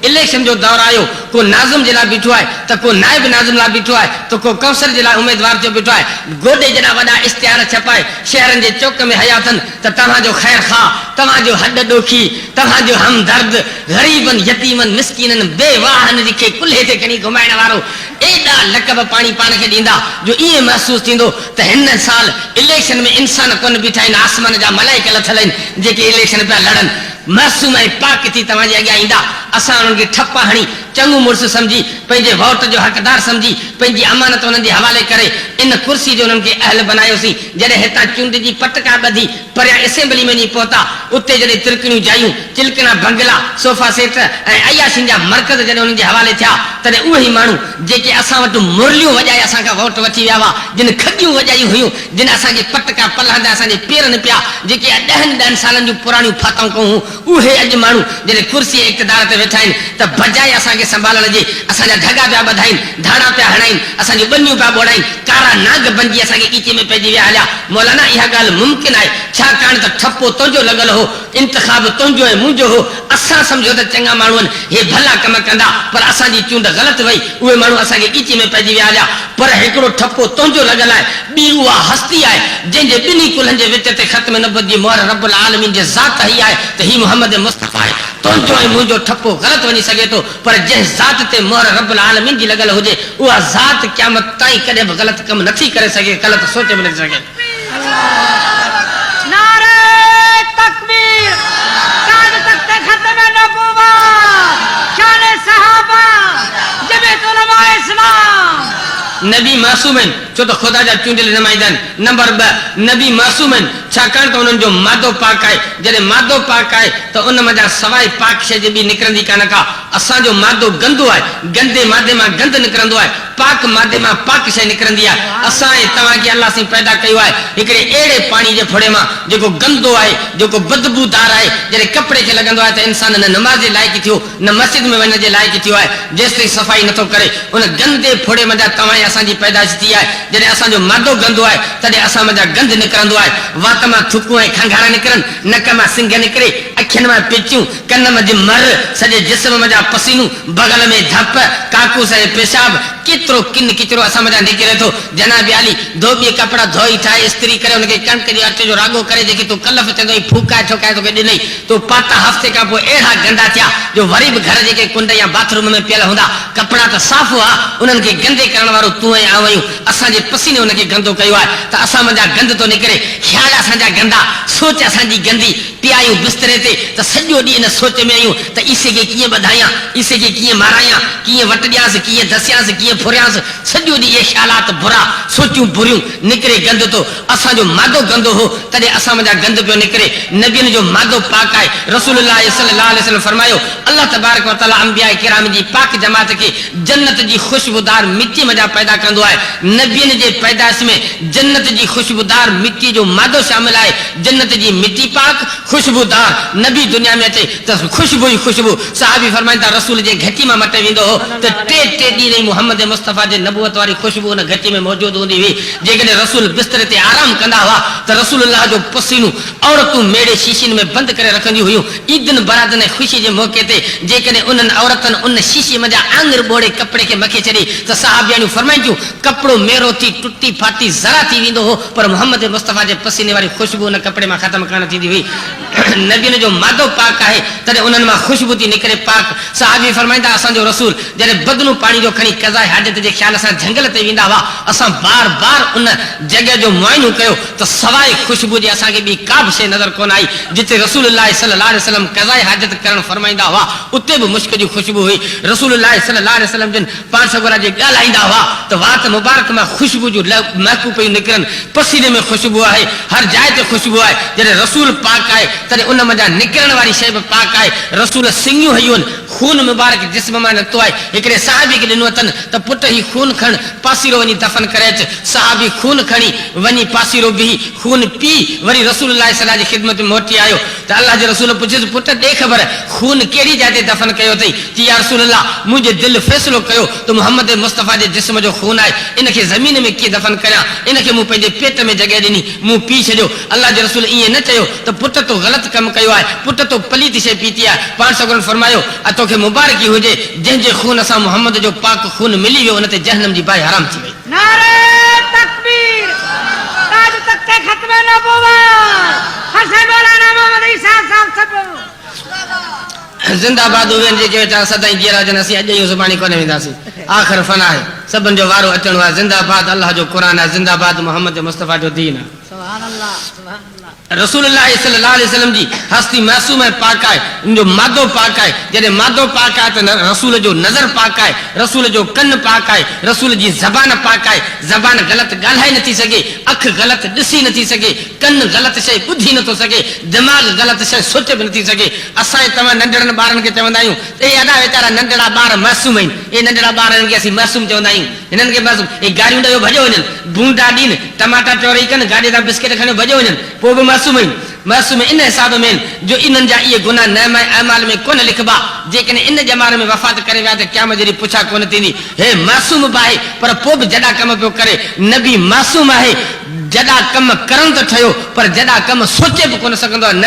election जो दौर आयो को नाज़िम जे लाइ बीठो आहे त को नाइब नाज़िम लाइ बीठो आहे त को कौंसल जे लाइ उम्मीदवार जो बीठो आहे गोॾे जॾा वॾा इश्तिहार छपाए शहरनि जे चौक में हया अथनि त तव्हांजो ख़ैर खा तव्हांजो हॾ ॾोखी तव्हांजो हमदर्द ग़रीबनि यतीमनि मिसकीननि बेवाहनि खे कुल्हे ते खणी घुमाइण वारो एॾा लक़ब पाणी पाण खे ॾींदा जो ईअं महसूसु थींदो त हिन साल इलेक्शन में इंसान कोन बीठा आहिनि आसमान जा मलाइका लथल आहिनि जेके इलेक्शन पिया लड़नि मासूम ऐं पाक थी तव्हांजे अॻियां ईंदा असां उन्हनि खे ठपा हणी चङो मुड़ुसु सम्झी पंहिंजे वोट जो हक़दार सम्झी पंहिंजी अमानत उन्हनि जे हवाले करे इन कुर्सी जो उन्हनि खे अहल बनायोसीं जॾहिं हितां चूंड जी पटका ॿधी परियां असेंबली में वञी पहुता उते जॾहिं तिरकणियूं जायूं चिलकणा बंगला सोफा सेट ऐं अयाशियुनि जा मर्कज़ जॾहिं उन्हनि जे हवाले थिया तॾहिं उहे ई माण्हू जेके असां वटि मुरलियूं वॼाए असांखां वोट वठी विया हुआ जिन खॼियूं वॼायूं हुयूं जिन असांखे पटका पलहंदा असांजे पेरनि पिया जेके 10 सालनि जूं पुराणियूं फाताऊं कयूं उहे अॼु माण्हू जॾहिं कुर्सी इक़्तिदार ते वेठा आहिनि त बजाए असांखे संभालण जे असांजा ढगा पिया ॿधाइनि धाड़ा पिया हणाइनि असांजूं ॿनियूं पिया ॿोड़ाइनि कारा नाग बणिजी असांखे ईचे में पइजी विया हलिया मौलाना इहा ॻाल्हि मुमकिन आहे छाकाणि त ठपो तुंहिंजो लॻल हो इंतिखाब तुंहिंजो ऐं मुंहिंजो हो असां सम्झो त चङा माण्हू आहिनि हे भला कम कंदा पर असांजी चूंड ग़लति वई उहे माण्हू असांखे ईचे में पइजी विया हलिया पर हिकिड़ो ठपो तुंहिंजो लॻल आहे ॿी उहा हस्ती आहे जंहिंजे ॿिन्ही कुलनि जे विच ते ख़त्म नबुवत जी मोहर रब्बुल आलमीन जे ज़ात ई आहे त ही मोहम्मद मुस्तफ़ा आहे तुंहिंजो ऐं मुंहिंजो ठपो ग़लति वञी सघे थो पर जंहिं ज़ात ते मोहर रब्बुल आलमीन जी लॻल हुजे उहा ज़ात क़यामत ताईं कॾहिं बि ग़लति कमु नथी करे सघे ग़लति सोच में नथी सघे नबी मासूम आहिनि छो त ख़ुदा जा चूंडियल नुमाइंदा आहिनि नंबर 2 नबी मासूम आहिनि छाकाणि त उन्हनि जो मादो पाक आहे जॾहिं मादो पाक आहे त उन मथां सवाइ पाक शइ जी ॿी निकिरंदी कान का असांजो मादो गंदो आहे गंदे मादे मां गंद निकिरंदो आहे पाक मादे मां पाक शइ निकिरंदी आहे असां ऐं तव्हांखे अलाह साईं पैदा कयो आहे हिकिड़े अहिड़े पाणी जे फुड़े मां जेको गंदो आहे जेको बदबूदार आहे जॾहिं कपिड़े खे लॻंदो आहे त इंसान न नमाज़ जे लाइक़ु थियो न मस्जिद में वञण जे लाइक़ु थियो आहे जेसिताईं सफ़ाई नथो करे उन गंदे फुड़े मथां तव्हां असांजी पैदाइश थी आहे जॾहिं असांजो मादो गंदो आहे तॾहिं असां मथां गंद निकिरंदो आहे वात मां थुकूं ऐं खंघारा निकिरनि नक मां सिंग निकिरे अखियुनि मां पिचियूं कन में मर सॼे जिस्म मथां पसीनूं बगल में धप काकूस ऐं पेशाब केतिरो किन किचरो असां मथां निकिरे थो जनाब आली धोबी कपिड़ा धोई ठाहे इस्त्री करे उनखे कणिक जे अटे जो रागो करे जेके तूं कलफ चवंदो फूकाए ठोकाए तोखे ॾिनई तूं पाता हफ़्ते खां पोइ अहिड़ा गंदा थिया जो वरी बि घर जेके कुंड या बाथरूम में पियल हूंदा कपिड़ा त साफ़ हुआ उन्हनि खे गंदे करण वारो तूं ऐं आहियूं असांजे पसीने उनखे गंदो कयो आहे त असां मथां गंद थो निकिरे ख़्याल असांजा गंदा सोच असांजी गंदी पिया आहियूं बिस्तरे ते त सॼो ॾींहुं इन सोच में आहियूं त ईसे खे कीअं ॿधायां ईसे खे कीअं मारायां कीअं वट ॾियांसि कीअं धसियांसि कीअं फुरियांसि सॼो ॾींहुं इहे ख़्यालात बुरा सोचियूं बुरियूं निकिरे गंद थो असांजो मादो गंदो हो तॾहिं असां मथां गंद पियो निकिरे नबियुनि जो मादो पाक आहे रसूलुल्लाह सल्लल्लाहु अलैहि वसल्लम फरमायो अल्लाह तबारक व तआला अंबिया किराम जी पाक जमात खे जन्नत जी ख़ुशबूदार मिट्टी मथां पैदा कंदो आहे नबियुनि जे पैदाइश में जन्नत जी ख़ुशबूदार मिट्टी जो मादो शामिल आहे जन्नत जी मिट्टी पाक ख़ुशबूदार नबी दुनिया में अचे त ख़ुशबू ई ख़ुशबू साहबी फरमाईंदा रसूल जे घटी मां मटे वेंदो हो त टे ॾींहं मोहम्मद मुस्तफ़ा जे नबूअत वारी ख़ुशबू उन घटी में मौजूदु हूंदी हुई जेकॾहिं रसूल बिस्तर ते आराम कंदा हुआ त रसूलुल्लाह जो पसीनो औरतूं मेड़े शीशियुनि में बंदि करे रखंदियूं हुयूं ईदनि बरातनि ऐं ख़ुशी जे मौक़े ते जेकॾहिं उन्हनि औरतनि उन शीशी मथां आङुर ॿोड़े कपिड़े खे मखे छॾी त साहबियाणियूं फरमाईंदियूं कपिड़ो मेरो थी टुटी फाटी ज़रा थी वेंदो हो पर मोहम्मद मुस्तफ़ा जे पसीने वारी ख़ुशबू उन कपिड़े मां ख़तमु कान थींदी हुई नबियुनि जो मादो पाक आहे तॾहिं उन्हनि मां ख़ुशबू थी निकिरे पाक साहबी फरमाईंदा असांजो रसूल जॾहिं बदनू पाणी जो खणी क़ज़ाए हाजत जे ख़्याल सां झंगल ते वेंदा हुआ असां बार बार उन जॻह जो मुआइनो कयो त सवाइ ख़ुशबू जे असांखे ॿी का बि शइ नज़र कोन आई जिते रसूलुल्लाह सल्लल्लाहु अलैहि वसल्लम क़ज़ाए हाजत करणु फरमाईंदा हुआ उते बि मुश्क जी ख़ुशबू हुई रसूलुल्लाह सल्लल्लाहु अलैहि वसल्लम जिन पाण सगोरा जे ॻाल्हाईंदा हुआ त वात मुबारक मां ख़ुशबू जूं महकू पियूं निकिरनि पसीने में ख़ुशबू आहे हर जाइ ते ख़ुशबू आहे जॾहिं रसूल पाक आहे तॾहिं उन मथां निकिरण वारी शइ बि पाक आहे रसूल सिंगियूं हयूं आहिनि खून मुबारक जिस्म मां निकितो आहे हिकिड़े साहबी खे ॾिनो अथनि त पुट ही खून खण पासीरो वञी दफ़न करे अच साहबी खून खणी वञी पासीरो बीही खून पी वरी रसूलुल्लाह सल्लल्लाहु जी ख़िदमत में मोटी आयो त अल्लाह जे रसूल पुछियुसि पुट ॾे ख़बर खून कहिड़ी जाइ ते दफ़न कयो अथई त या रसूलल्लाह मुंहिंजे दिलि फ़ैसिलो कयो त मोहम्मद मुस्तफ़ा जे जिस्म जो खून आहे इनखे ज़मीन में कीअं दफ़न करियां इनखे मूं पंहिंजे पेट में जॻह ॾिनी मूं पी छॾियो अल्लाह जे रसूल ईअं न चयो त पुट तो गलत कम कयो है पुट तो पलीत शे पीती है पान सगुन फरमायो तोखे मुबारकी हुजे जंहिंजे खून सां मोहम्मद जो पाक खून मिली वियो उन ते जहन्नम जी बाहि हराम थी वई नारे तकबीर ताज तक के खत्म नबुवत हसन मौलाना मोहम्मद ईसा साहब सब जिंदाबाद उहे जेके वेठा सदाई जीरा जन असीं अॼु इहो सुभाणे कोन वेंदासीं आख़िर फना आहे सभिनि जो वारो अचणो आहे जिंदाबाद अल्लाह जो क़ुरान आहे जिंदाबाद मोहम्मद मुस्तफ़ा जो दीन आहे सुभान अल्लाह सुभान अल्लाह रसूलुल्लाह सल्लल्लाहु अलैहि वसल्लम जी हस्ती मासूम है पाक है जो मादो पाक है जॾहिं मादो पाक है तो रसूल जो नज़र पाक है रसूल जो कन पाक है रसूल जी ज़बान पाक है ज़बान गलत ॻाल्हाए नथी सघे अख गलत ॾिसी नथी सघे कन गलत शइ ॿुधी नथो सघे दिमाग़ गलत शइ सोचे बि नथी सघे असां तव्हां नंढड़नि ॿारनि खे चवंदा आहियूं ए अॾा वीचारा नंढड़ा ॿार मासूम आहिनि ए नंढड़ा ॿार खे असीं मासूम चवंदा आहियूं हिननि खे मासूम ए गाड़ियूं ॾियो भॼो वञनि बूंदा ॾीनि टमाटा चोरी कनि गाॾी तां बिस्किट खणी भॼो वञनि पोइ बि मासूम इन हिसाब में जो इन्हनि जा इहे गुनाह नेमा अमाल में कोन लिखबा जेकॾहिं इन ज़माने में वफ़ात करे विया त क़यामत जहिड़ी पुछा कोन थींदी हे मासूम बि आहे पर पोइ बि जॾा कम पियो करे नबी मासूम आहे जॾा कम करण त ठहियो पर जॾा कम सोचे बि कोन सघंदो आहे